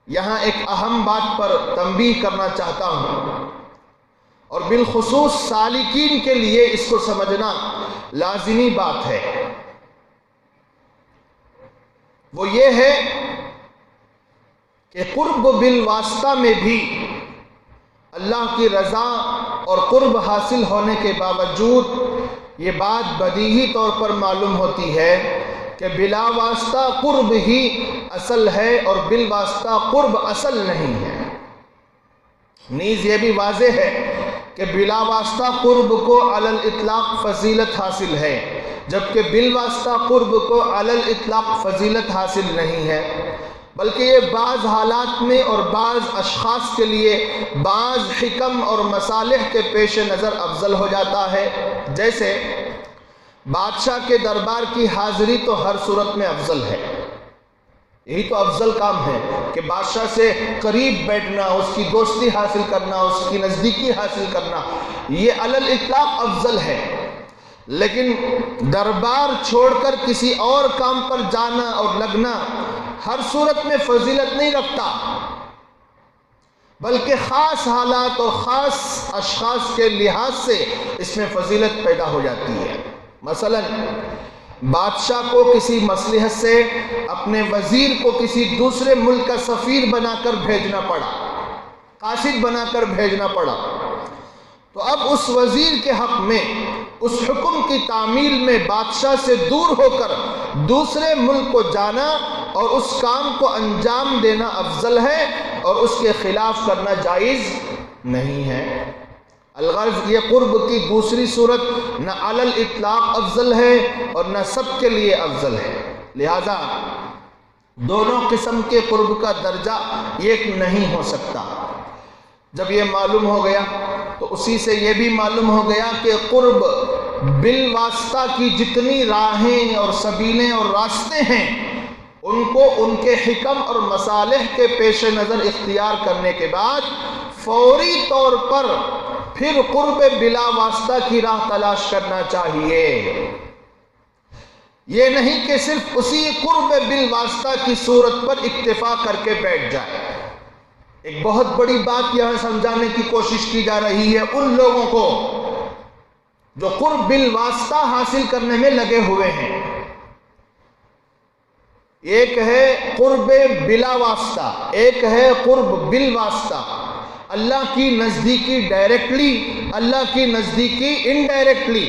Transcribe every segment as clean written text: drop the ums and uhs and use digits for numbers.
یہاں ایک اہم بات پر تنبیہ کرنا چاہتا ہوں، اور بالخصوص سالکین کے لیے اس کو سمجھنا لازمی بات ہے۔ وہ یہ ہے کہ قرب بالواسطہ میں بھی اللہ کی رضا اور قرب حاصل ہونے کے باوجود یہ بات بدیہی طور پر معلوم ہوتی ہے کہ بلا واسطہ قرب ہی اصل ہے اور بالواسطہ قرب اصل نہیں ہے۔ نیز یہ بھی واضح ہے کہ بلا واسطہ قرب کو علی الاطلاق فضیلت حاصل ہے، جبکہ بالواسطہ قرب کو علی الاطلاق فضیلت حاصل نہیں ہے، بلکہ یہ بعض حالات میں اور بعض اشخاص کے لیے بعض حکم اور مصالح کے پیش نظر افضل ہو جاتا ہے۔ جیسے بادشاہ کے دربار کی حاضری تو ہر صورت میں افضل ہے، یہی تو افضل کام ہے کہ بادشاہ سے قریب بیٹھنا، اس کی دوستی حاصل کرنا، اس کی نزدیکی حاصل کرنا، یہ علی الاطلاق افضل ہے۔ لیکن دربار چھوڑ کر کسی اور کام پر جانا اور لگنا ہر صورت میں فضیلت نہیں رکھتا، بلکہ خاص حالات اور خاص اشخاص کے لحاظ سے اس میں فضیلت پیدا ہو جاتی ہے۔ مثلا بادشاہ کو کسی مصلحت سے اپنے وزیر کو کسی دوسرے ملک کا سفیر بنا کر بھیجنا پڑا، قاصد بنا کر بھیجنا پڑا، تو اب اس وزیر کے حق میں اس حکم کی تعمیل میں بادشاہ سے دور ہو کر دوسرے ملک کو جانا اور اس کام کو انجام دینا افضل ہے، اور اس کے خلاف کرنا جائز نہیں ہے۔ الغرض یہ قرب کی دوسری صورت نہ علی الاطلاق افضل ہے اور نہ سب کے لیے افضل ہے، لہذا دونوں قسم کے قرب کا درجہ ایک نہیں ہو سکتا۔ جب یہ معلوم ہو گیا تو اسی سے یہ بھی معلوم ہو گیا کہ قرب بالواسطہ کی جتنی راہیں اور سبیلیں اور راستے ہیں، ان کو ان کے حکم اور مصالح کے پیش نظر اختیار کرنے کے بعد فوری طور پر پھر قرب بلا واسطہ کی راہ تلاش کرنا چاہیے۔ یہ نہیں کہ صرف اسی قرب بالواسطہ کی صورت پر اکتفا کر کے بیٹھ جائے۔ ایک بہت بڑی بات یہاں سمجھانے کی کوشش کی جا رہی ہے ان لوگوں کو جو قرب بالواسطہ حاصل کرنے میں لگے ہوئے ہیں۔ ایک ہے قرب بلا واسطہ، ایک ہے قرب بالواسطہ، اللہ کی نزدیکی ڈائریکٹلی، اللہ کی نزدیکی انڈائریکٹلی۔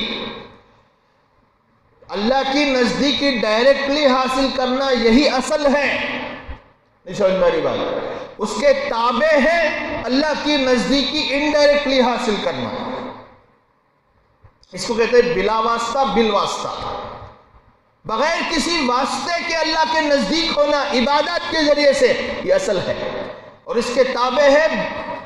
اللہ کی نزدیکی ڈائریکٹلی حاصل کرنا یہی اصل ہے، نہیں سمجھ میں آ رہی بات؟ اس کے تابع ہے اللہ کی نزدیکی انڈائریکٹلی حاصل کرنا، اس کو کہتے ہیں بلا واسطہ بالواسطہ، بغیر کسی واسطے کے اللہ کے نزدیک ہونا عبادت کے ذریعے سے، یہ اصل ہے۔ اور اس کے تابع ہے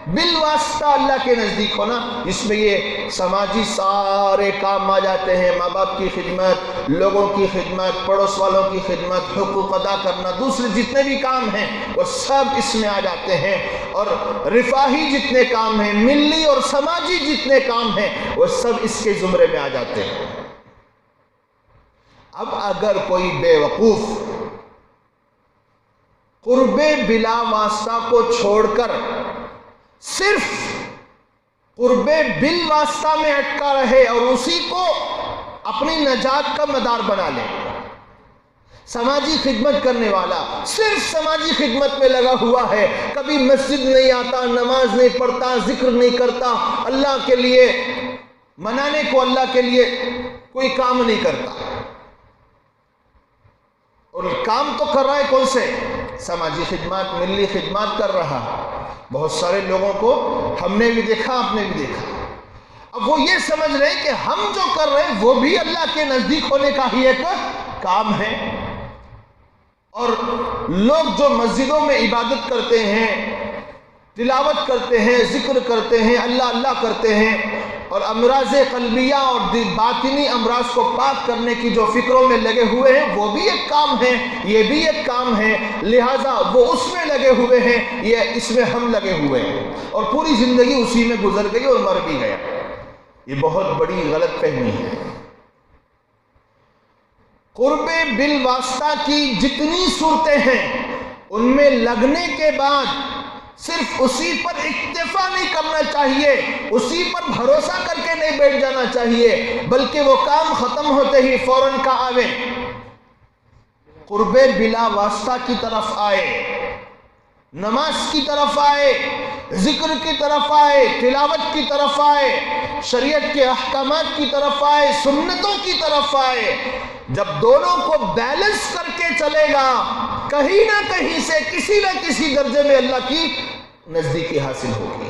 بالواسطہ اللہ کے نزدیک ہونا، اس میں یہ سماجی سارے کام آ جاتے ہیں، ماں باپ کی خدمت، لوگوں کی خدمت، پڑوس والوں کی خدمت، حقوق ادا کرنا، دوسرے جتنے بھی کام ہیں وہ سب اس میں آ جاتے ہیں، اور رفاہی جتنے کام ہیں، ملی اور سماجی جتنے کام ہیں وہ سب اس کے زمرے میں آ جاتے ہیں۔ اب اگر کوئی بے وقوف قرب بلا واسطہ کو چھوڑ کر صرف قرب بالواسطہ میں اٹکا رہے اور اسی کو اپنی نجات کا مدار بنا لے، سماجی خدمت کرنے والا صرف سماجی خدمت میں لگا ہوا ہے، کبھی مسجد نہیں آتا، نماز نہیں پڑھتا، ذکر نہیں کرتا، اللہ کے لیے منانے کو اللہ کے لیے کوئی کام نہیں کرتا، اور کام تو کر رہا ہے کون سے؟ سماجی خدمات، ملی خدمات کر رہا۔ بہت سارے لوگوں کو ہم نے بھی دیکھا، آپ نے بھی دیکھا، اب وہ یہ سمجھ رہے ہیں کہ ہم جو کر رہے ہیں وہ بھی اللہ کے نزدیک ہونے کا ہی ایک کام ہے۔ اور لوگ جو مسجدوں میں عبادت کرتے ہیں، تلاوت کرتے ہیں، ذکر کرتے ہیں، اللہ اللہ کرتے ہیں، اور امراض قلبیہ اور باطنی امراض کو پاک کرنے کی جو فکروں میں لگے ہوئے ہیں، وہ بھی ایک کام ہے، یہ بھی ایک کام ہے، لہٰذا وہ اس میں لگے ہوئے ہیں، یہ اس میں ہم لگے ہوئے ہیں، اور پوری زندگی اسی میں گزر گئی اور مر بھی گیا۔ یہ بہت بڑی غلط فہمی ہے۔ قرب بالواسطہ کی جتنی صورتیں ہیں ان میں لگنے کے بعد صرف اسی پر اکتفا نہیں کرنا چاہیے، اسی پر بھروسہ کر کے نہیں بیٹھ جانا چاہیے، بلکہ وہ کام ختم ہوتے ہی فوراً کا آوے قرب بلا واسطہ کی طرف آئے، نماز کی طرف آئے، ذکر کی طرف آئے، تلاوت کی طرف آئے، شریعت کے احکامات کی طرف آئے، سنتوں کی طرف آئے۔ جب دونوں کو بیلنس کر کے چلے گا، کہیں نہ کہیں سے کسی نہ کسی درجے میں اللہ کی نزدیکی حاصل ہوگی۔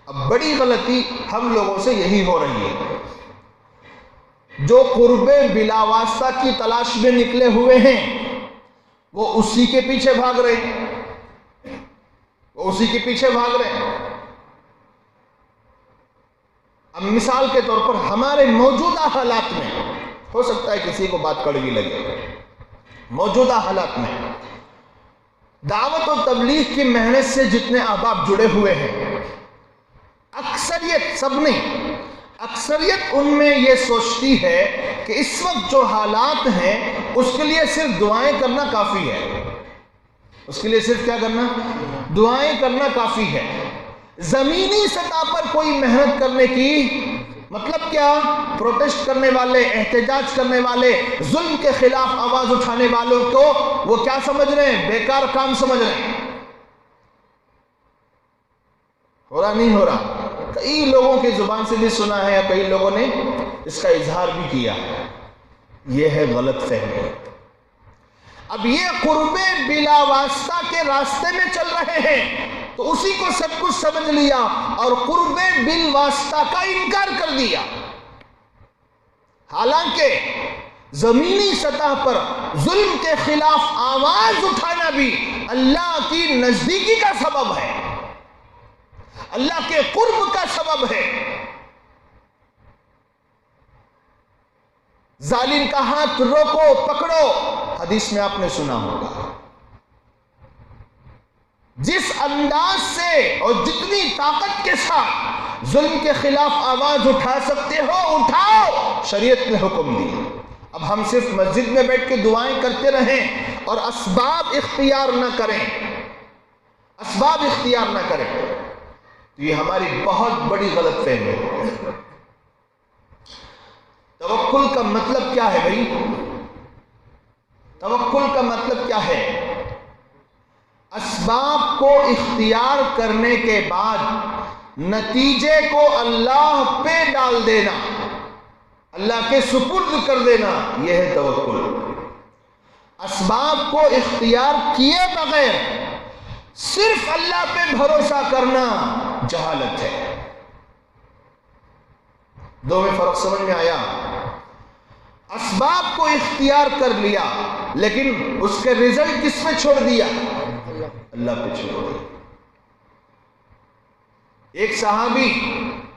اب بڑی غلطی ہم لوگوں سے یہی ہو رہی ہے، جو قرب بلا واسطہ کی تلاش میں نکلے ہوئے ہیں وہ اسی کے پیچھے بھاگ رہے ہیں، وہ اسی کے پیچھے بھاگ رہے ہیں۔ اب مثال کے طور پر ہمارے موجودہ حالات میں، ہو سکتا ہے کسی کو بات کڑوی لگے، موجودہ حالات میں دعوت و تبلیغ کی محنت سے جتنے احباب جڑے ہوئے ہیں، اکثریت، سب نہیں، اکثریت ان میں یہ سوچتی ہے کہ اس وقت جو حالات ہیں اس کے لیے صرف دعائیں کرنا کافی ہے، اس کے لیے صرف کیا کرنا؟ دعائیں کرنا کافی ہے۔ زمینی سطح پر کوئی محنت کرنے کی مطلب کیا؟ پروٹیسٹ کرنے والے، احتجاج کرنے والے، ظلم کے خلاف آواز اٹھانے والوں کو وہ کیا سمجھ رہے ہیں؟ بیکار کام سمجھ رہے ہیں۔ ہو رہا نہیں ہو رہا؟ کئی لوگوں کی زبان سے بھی سنا ہے، یا کئی لوگوں نے اس کا اظہار بھی کیا ہے۔ یہ ہے غلط فہمی۔ اب یہ قرب بلا واسطہ کے راستے میں چل رہے ہیں تو اسی کو سب کچھ سمجھ لیا اور قرب بالواسطہ کا انکار کر دیا، حالانکہ زمینی سطح پر ظلم کے خلاف آواز اٹھانا بھی اللہ کی نزدیکی کا سبب ہے، اللہ کے قرب کا سبب ہے۔ ظالم کا ہاتھ روکو، پکڑو، حدیث میں آپ نے سنا ہوگا۔ جس انداز سے اور جتنی طاقت کے ساتھ ظلم کے خلاف آواز اٹھا سکتے ہو اٹھاؤ، شریعت نے حکم دیا۔ اب ہم صرف مسجد میں بیٹھ کے دعائیں کرتے رہیں اور اسباب اختیار نہ کریں، اسباب اختیار نہ کریں، تو یہ ہماری بہت بڑی غلط فہمی ہے۔ توکل کا مطلب کیا ہے بھائی؟ توکل کا مطلب کیا ہے؟ اسباب کو اختیار کرنے کے بعد نتیجے کو اللہ پہ ڈال دینا، اللہ کے سپرد کر دینا، یہ ہے توکل۔ اسباب کو اختیار کیے بغیر صرف اللہ پہ بھروسہ کرنا جہالت ہے۔ دو میں فرق سمجھ میں آیا؟ اسباب کو اختیار کر لیا لیکن اس کے رزلٹ کس پہ چھوڑ دیا؟ اللہ پہ چھوڑ دیا۔ ایک صحابی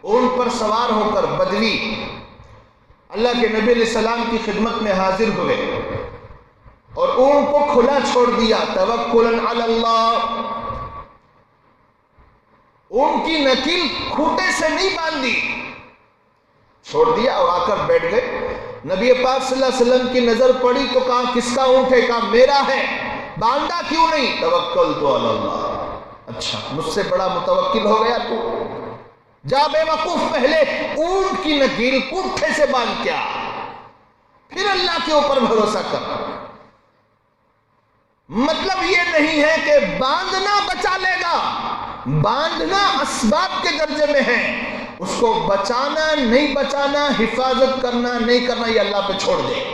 اونٹ پر سوار ہو کر بدوی اللہ کے نبی علیہ السلام کی خدمت میں حاضر ہوئے اور اونٹ کو کھلا چھوڑ دیا، توکلاً علی اللہ۔ اونٹ کی نکیل کھوٹے سے نہیں باندھی، چھوڑ دیا اور آ کر بیٹھ گئے۔ نبی پاک صلی اللہ علیہ وسلم کی نظر پڑی تو کہا کس کا اونٹ ہے؟ کہا میرا ہے۔ باندھا کیوں نہیں؟ توکلت علی اللہ۔ اچھا، مجھ سے بڑا متوکل ہو گیا تو؟ جا بے وقوف، پہلے اونٹ کی نکیل پٹھے سے باندھ کیا، پھر اللہ کے اوپر بھروسہ کر۔ مطلب یہ نہیں ہے کہ باندھنا بچا لے گا، باندھنا اسباب کے درجے میں ہے، اس کو بچانا نہیں بچانا، حفاظت کرنا نہیں کرنا، یہ اللہ پہ چھوڑ دے۔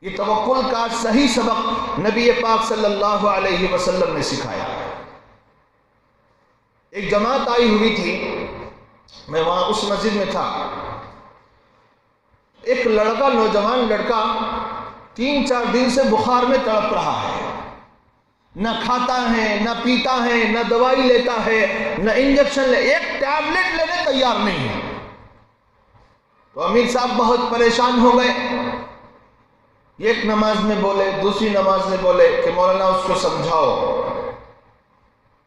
یہ توکل کا صحیح سبق نبی پاک صلی اللہ علیہ وسلم نے سکھایا۔ ایک جماعت آئی ہوئی تھی، میں وہاں اس مسجد میں تھا۔ ایک لڑکا، نوجوان لڑکا 3-4 دن سے بخار میں تڑپ رہا ہے، نہ کھاتا ہے نہ پیتا ہے نہ دوائی لیتا ہے نہ انجیکشن ایک ٹیبلٹ لینے تیار نہیں ہے. تو امیر صاحب بہت پریشان ہو گئے. ایک نماز میں بولے, دوسری نماز میں بولے کہ مولانا اس کو سمجھاؤ.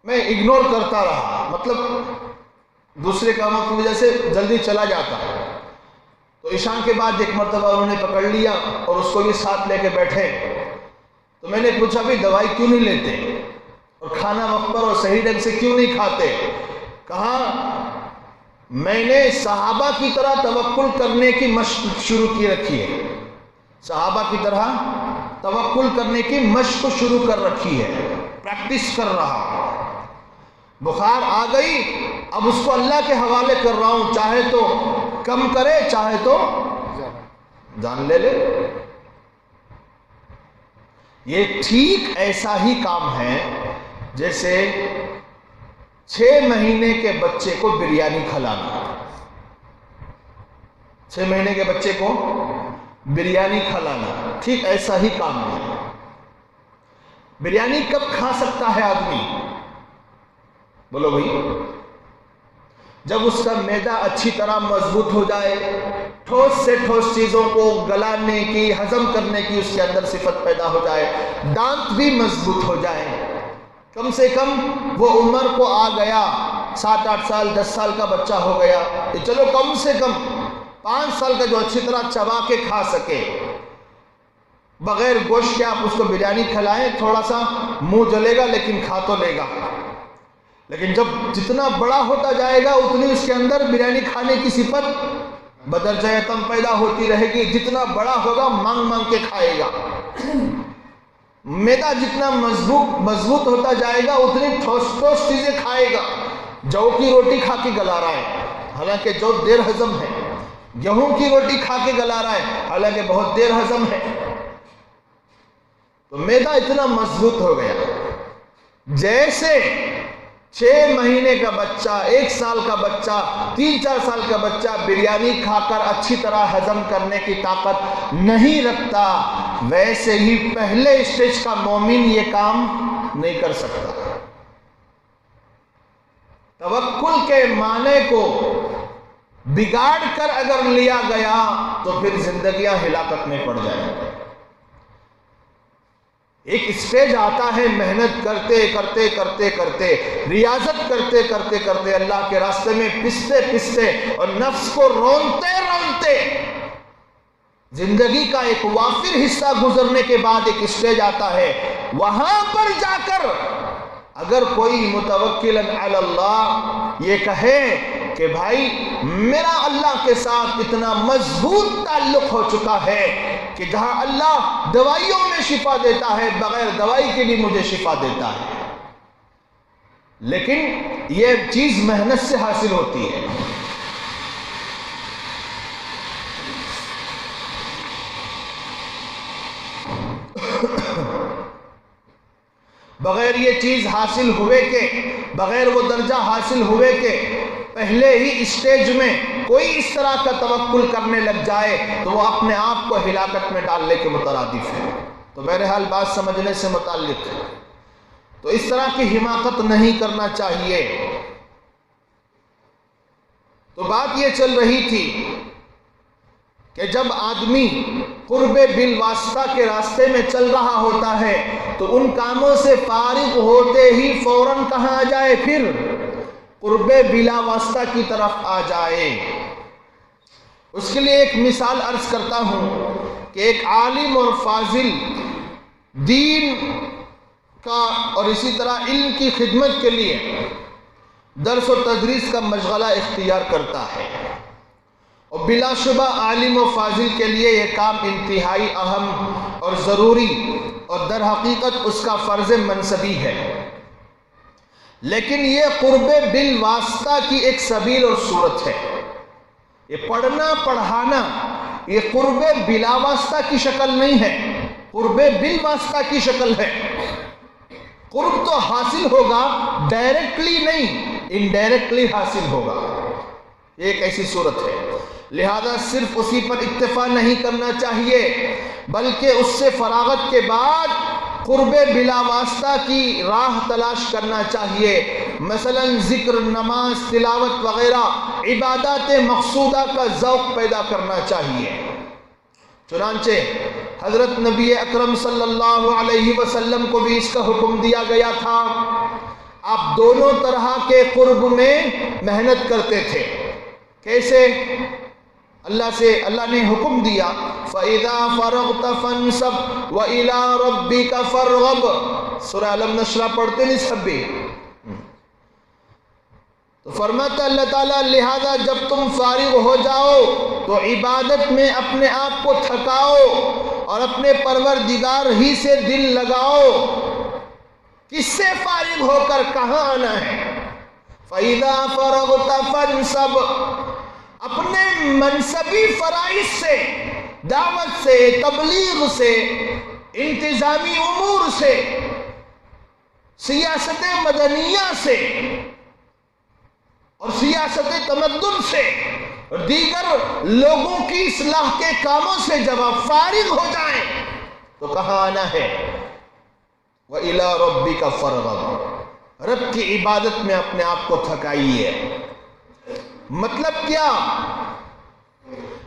میں اگنور کرتا رہا, مطلب دوسرے کاموں کی وجہ سے جلدی چلا جاتا. تو عشاء کے بعد ایک مرتبہ انہوں نے پکڑ لیا اور اس کو بھی ساتھ لے کے بیٹھے. تو میں نے پوچھا بھی دوائی کیوں نہیں لیتے اور کھانا وقت پر اور صحیح ڈھنگ سے کیوں نہیں کھاتے؟ کہا میں نے صحابہ کی طرح توکل کرنے کی مشق شروع کی رکھی ہے. صحابہ کی طرح توکل کرنے کی مشق شروع کر رکھی ہے, پریکٹس کر رہا. بخار آ گئی, اب اس کو اللہ کے حوالے کر رہا ہوں, چاہے تو کم کرے چاہے تو جان لے لے. یہ ٹھیک ایسا ہی کام ہے جیسے 6 مہینے کے بچے کو بریانی کھلانا. 6 مہینے کے بچے کو بریانی کھلانا ٹھیک ایسا ہی کام ہے. بریانی کب کھا سکتا ہے آدمی؟ بولو بھائی, جب اس کا معدہ اچھی طرح مضبوط ہو جائے, ٹھوس سے ٹھوس چیزوں کو گلانے کی, ہضم کرنے کی اس کے اندر صفت پیدا ہو جائے, دانت بھی مضبوط ہو جائے. کم سے کم وہ عمر کو آ گیا, 7-8 سال 10 سال کا بچہ ہو گیا, چلو کم سے کم 5 سال کا جو اچھی طرح چبا کے کھا سکے, بغیر گوشت کے آپ اس کو بریانی کھلائیں, تھوڑا سا منہ جلے گا لیکن کھا تو لے گا. لیکن جب جتنا بڑا ہوتا جائے گا اتنی اس کے اندر بریانی کھانے کی صفت بدرجہ اتم پیدا ہوتی رہے گی. جتنا بڑا ہوگا مانگ مانگ کے کھائے گا. معدہ جتنا مضبوط ہوتا جائے گا اتنی ٹھوس چیزیں کھائے گا. جو کی روٹی کھا کے گلا رہا ہے حالانکہ جو دیر ہضم ہے, گیہوں کی روٹی کھا کے گلا رہا ہے حالانکہ بہت دیر ہضم ہے. تو معدہ اتنا مضبوط ہو گیا. جیسے 6 مہینے کا بچہ, 1 سال کا بچہ, 3-4 سال کا بچہ بریانی کھا کر اچھی طرح ہضم کرنے کی طاقت نہیں رکھتا, ویسے ہی پہلے اسٹیج کا مومن یہ کام نہیں کر سکتا. توکل کے معنی کو بگاڑ کر اگر لیا گیا تو پھر زندگیاں ہلاکت میں پڑ جائیں. ایک اسٹیج آتا ہے محنت کرتے کرتے کرتے کرتے, ریاضت کرتے کرتے کرتے, اللہ کے راستے میں پستے پستے اور نفس کو رونتے رونتے زندگی کا ایک وافر حصہ گزرنے کے بعد ایک اسٹیج آتا ہے. وہاں پر جا کر اگر کوئی متوکل علی اللہ یہ کہے کہ بھائی میرا اللہ کے ساتھ اتنا مضبوط تعلق ہو چکا ہے کہ جہاں اللہ دوائیوں میں شفا دیتا ہے بغیر دوائی کے بھی مجھے شفا دیتا ہے. لیکن یہ چیز محنت سے حاصل ہوتی ہے. بغیر یہ چیز حاصل ہوئے کے, بغیر وہ درجہ حاصل ہوئے کے پہلے ہی اسٹیج میں کوئی اس طرح کا توکل کرنے لگ جائے تو وہ اپنے آپ کو ہلاکت میں ڈالنے کے مترادف ہے. تو بہرحال بات سمجھنے سے متعلق ہے. تو اس طرح کی حماقت نہیں کرنا چاہیے. تو بات یہ چل رہی تھی کہ جب آدمی قرب بالواسطہ کے راستے میں چل رہا ہوتا ہے تو ان کاموں سے فارغ ہوتے ہی فوراً کہاں آ جائے, پھر قرب بلا واسطہ کی طرف آ جائے. اس کے لیے ایک مثال عرض کرتا ہوں کہ ایک عالم اور فاضل دین کا اور اسی طرح علم کی خدمت کے لیے درس و تدریس کا مشغلہ اختیار کرتا ہے, اور بلا شبہ عالم و فاضل کے لیے یہ کام انتہائی اہم اور ضروری اور در حقیقت اس کا فرض منصبی ہے. لیکن یہ قرب بالواسطہ کی ایک سبیل اور صورت ہے. یہ پڑھنا پڑھانا یہ قرب بلا واسطہ کی شکل نہیں ہے, قرب بالواسطہ کی شکل ہے. قرب تو حاصل ہوگا ڈائریکٹلی نہیں, انڈائریکٹلی حاصل ہوگا. ایک ایسی صورت ہے. لہذا صرف اسی پر اکتفا نہیں کرنا چاہیے بلکہ اس سے فراغت کے بعد قرب بلا واسطہ کی راہ تلاش کرنا چاہیے، مثلا ذکر، نماز، تلاوت وغیرہ عبادات مقصودہ کا ذوق پیدا کرنا چاہیے۔ چنانچہ حضرت نبی اکرم صلی اللہ علیہ وسلم کو بھی اس کا حکم دیا گیا تھا، آپ دونوں طرح کے قرب میں محنت کرتے تھے۔ کیسے؟ اللہ نے حکم دیا فَإِذَا فَرَغْتَ فَانْصَبْ وَإِلَىٰ رَبِّكَ فَارْغَب، سورہ علم نشرہ پڑھتے نہیں سب بھی؟ تو فرماتا اللہ تعالیٰ لہذا جب تم فارغ ہو جاؤ تو عبادت میں اپنے آپ کو تھکاؤ اور اپنے پروردگار ہی سے دل لگاؤ۔ کس سے فارغ ہو کر کہاں آنا ہے؟ فَإِذَا فَرَغْتَ فَانْصَبْ، اپنے منصبی فرائض سے، دعوت سے، تبلیغ سے، انتظامی امور سے، سیاست مدنیہ سے اور سیاست تمدن سے اور دیگر لوگوں کی اصلاح کے کاموں سے جب آپ فارغ ہو جائیں تو کہاں آنا ہے؟ وَإِلَىٰ رَبِّكَ فَارْغَب، رب کی عبادت میں اپنے آپ کو تھکائیے۔ مطلب کیا؟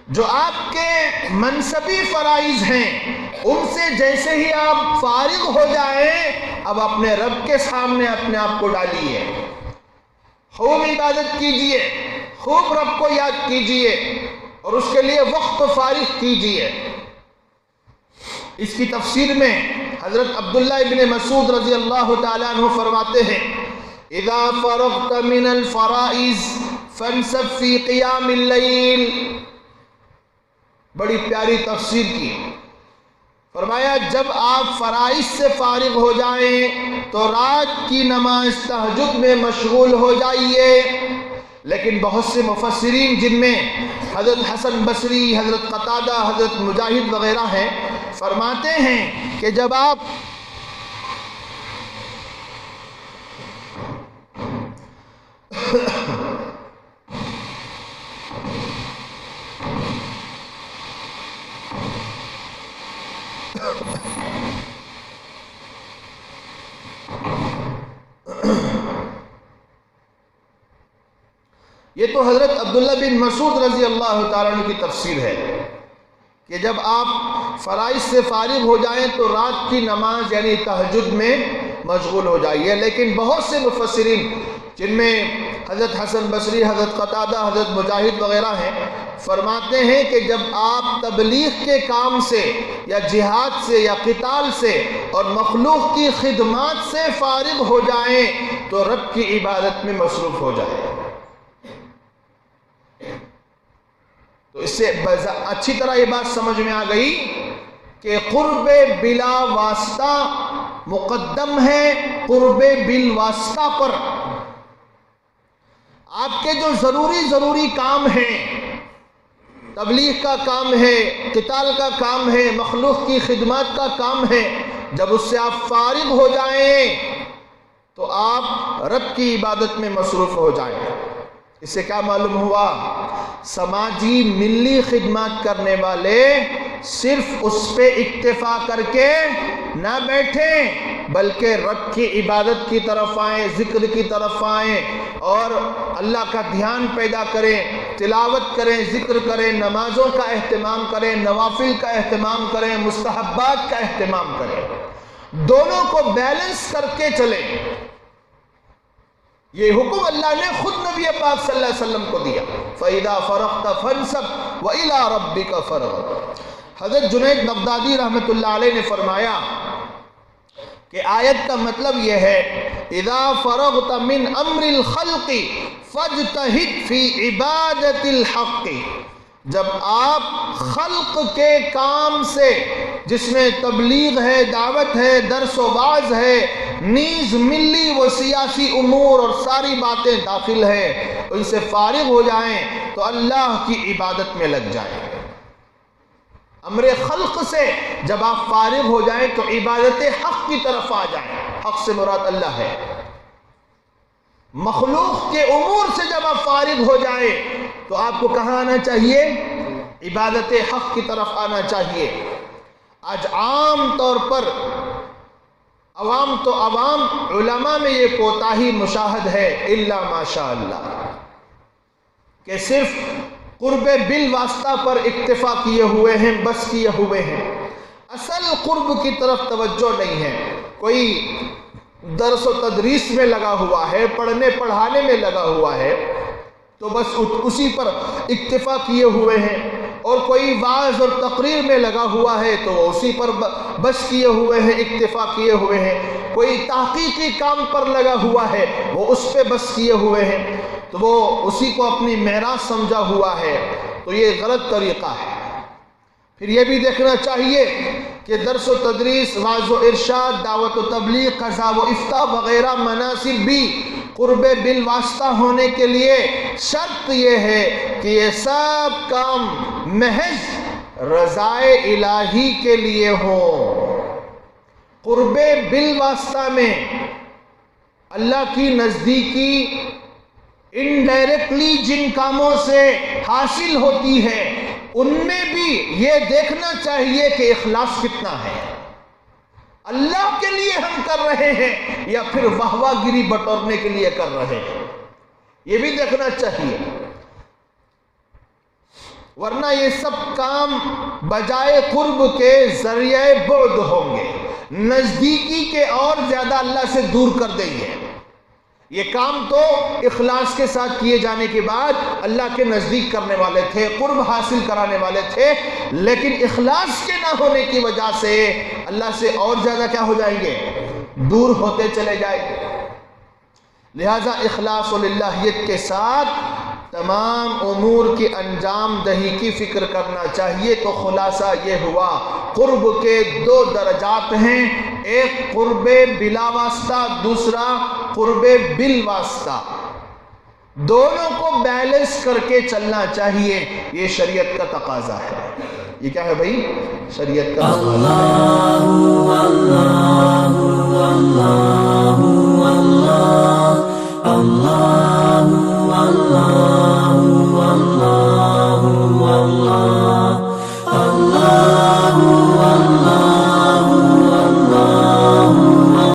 جو آپ کے منصبی فرائض ہیں ان سے جیسے ہی آپ فارغ ہو جائیں اب اپنے رب کے سامنے اپنے آپ کو ڈالیے، خوب عبادت کیجئے، خوب رب کو یاد کیجئے اور اس کے لیے وقت فارغ کیجئے۔ اس کی تفسیر میں حضرت عبداللہ ابن مسعود رضی اللہ تعالیٰ عنہ فرماتے ہیں اذا فرغت من الفرائض فانصب فی قیام اللیل، بڑی پیاری تفسیر کی۔ فرمایا جب آپ فرائض سے فارغ ہو جائیں تو رات کی نماز تہجد میں مشغول ہو جائیے۔ لیکن بہت سے مفسرین جن میں حضرت حسن بصری، حضرت قتادہ، حضرت مجاہد وغیرہ ہیں، فرماتے ہیں کہ جب آپ یہ تو حضرت عبداللہ بن مسعود رضی اللہ تعالیٰ عنہ کی تفسیر ہے کہ جب آپ فرائض سے فارغ ہو جائیں تو رات کی نماز یعنی تہجد میں مشغول ہو جائیے۔ لیکن بہت سے مفسرین جن میں حضرت حسن بصری، حضرت قتادہ، حضرت مجاہد وغیرہ ہیں، فرماتے ہیں کہ جب آپ تبلیغ کے کام سے یا جہاد سے یا قتال سے اور مخلوق کی خدمات سے فارغ ہو جائیں تو رب کی عبادت میں مصروف ہو جائیں۔ تو اس سے اچھی طرح یہ بات سمجھ میں آ گئی کہ قرب بلا واسطہ مقدم ہے قرب بالواسطہ پر۔ آپ کے جو ضروری کام ہیں، تبلیغ کا کام ہے، قتال کا کام ہے، مخلوق کی خدمات کا کام ہے، جب اس سے آپ فارغ ہو جائیں تو آپ رب کی عبادت میں مصروف ہو جائیں۔ اس سے کیا معلوم ہوا؟ سماجی ملی خدمات کرنے والے صرف اس پہ اکتفا کر کے نہ بیٹھیں بلکہ رب کی عبادت کی طرف آئیں، ذکر کی طرف آئیں اور اللہ کا دھیان پیدا کریں، تلاوت کریں، ذکر کریں، نمازوں کا اہتمام کریں، نوافل کا اہتمام کریں، مستحبات کا اہتمام کریں، دونوں کو بیلنس کر کے چلیں۔ یہ حکم اللہ نے خود نبی پاک صلی اللہ علیہ وسلم کو دیا، فَإِذَا فَرَغْتَ فَانْصَبْ وَإِلَىٰ رَبِّكَ فَارْغَب۔ حضرت جنید بغدادی رحمۃ اللہ علیہ نے فرمایا کہ آیت کا مطلب یہ ہے اِذَا فَرَغْتَ مِنْ أَمْرِ الْخَلْقِ فَاجْتَهِدْ فِي عِبَادَةِ الْحَقِّ، جب آپ خلق کے کام سے جس میں تبلیغ ہے، دعوت ہے، درس و واعظ ہے، نیز ملی و سیاسی امور اور ساری باتیں داخل ہیں، ان سے فارغ ہو جائیں تو اللہ کی عبادت میں لگ جائیں۔ امر خلق سے جب آپ فارغ ہو جائیں تو عبادت حق کی طرف آ جائیں، حق سے مراد اللہ ہے۔ مخلوق کے امور سے جب آپ فارغ ہو جائیں تو آپ کو کہاں آنا چاہیے؟ عبادت حق کی طرف آنا چاہیے۔ آج عام طور پر عوام تو عوام، علماء میں یہ کوتاہی مشاہد ہے الا ماشاء اللہ، کہ صرف قرب بالواسطہ پر اکتفا کیے ہوئے ہیں، بس کیے ہوئے ہیں، اصل قرب کی طرف توجہ نہیں ہے۔ کوئی درس و تدریس میں لگا ہوا ہے، پڑھنے پڑھانے میں لگا ہوا ہے تو بس اسی پر اکتفا کیے ہوئے ہیں، اور کوئی وعظ اور تقریر میں لگا ہوا ہے تو وہ اسی پر بس کیے ہوئے ہیں، اکتفا کیے ہوئے ہیں۔ کوئی تحقیقی کام پر لگا ہوا ہے وہ اس پہ بس کیے ہوئے ہیں، تو وہ اسی کو اپنی معراج سمجھا ہوا ہے، تو یہ غلط طریقہ ہے۔ پھر یہ بھی دیکھنا چاہیے کہ درس و تدریس، وعظ و ارشاد، دعوت و تبلیغ، قضاء و افتاء وغیرہ مناسب بھی قرب بالواسطہ ہونے کے لیے شرط یہ ہے کہ یہ سب کام محض رضائے الہی کے لیے ہوں۔ قرب بالواسطہ میں اللہ کی نزدیکی انڈائریکٹلی جن کاموں سے حاصل ہوتی ہے ان میں بھی یہ دیکھنا چاہیے کہ اخلاص کتنا ہے، اللہ کے لیے ہم کر رہے ہیں یا پھر واہ گیری بٹورنے کے لیے کر رہے ہیں، یہ بھی دیکھنا چاہیے، ورنہ یہ سب کام بجائے قرب کے ذریعہ بعد ہوں گے، نزدیکی کے اور زیادہ اللہ سے دور کر دیں گے۔ یہ کام تو اخلاص کے ساتھ کیے جانے کے بعد اللہ کے نزدیک کرنے والے تھے، قرب حاصل کرانے والے تھے، لیکن اخلاص کے نہ ہونے کی وجہ سے اللہ سے اور زیادہ کیا ہو جائیں گے؟ دور ہوتے چلے جائیں گے۔ لہذا اخلاص و للہیت کے ساتھ تمام امور کی انجام دہی کی فکر کرنا چاہیے۔ تو خلاصہ یہ ہوا، قرب کے دو درجات ہیں، ایک قرب بلا واسطہ، دوسرا قرب بالواسطہ، دونوں کو بیلنس کر کے چلنا چاہیے، یہ شریعت کا تقاضا ہے۔ یہ کیا ہے بھائی؟ شریعت کا تقاضا ہے۔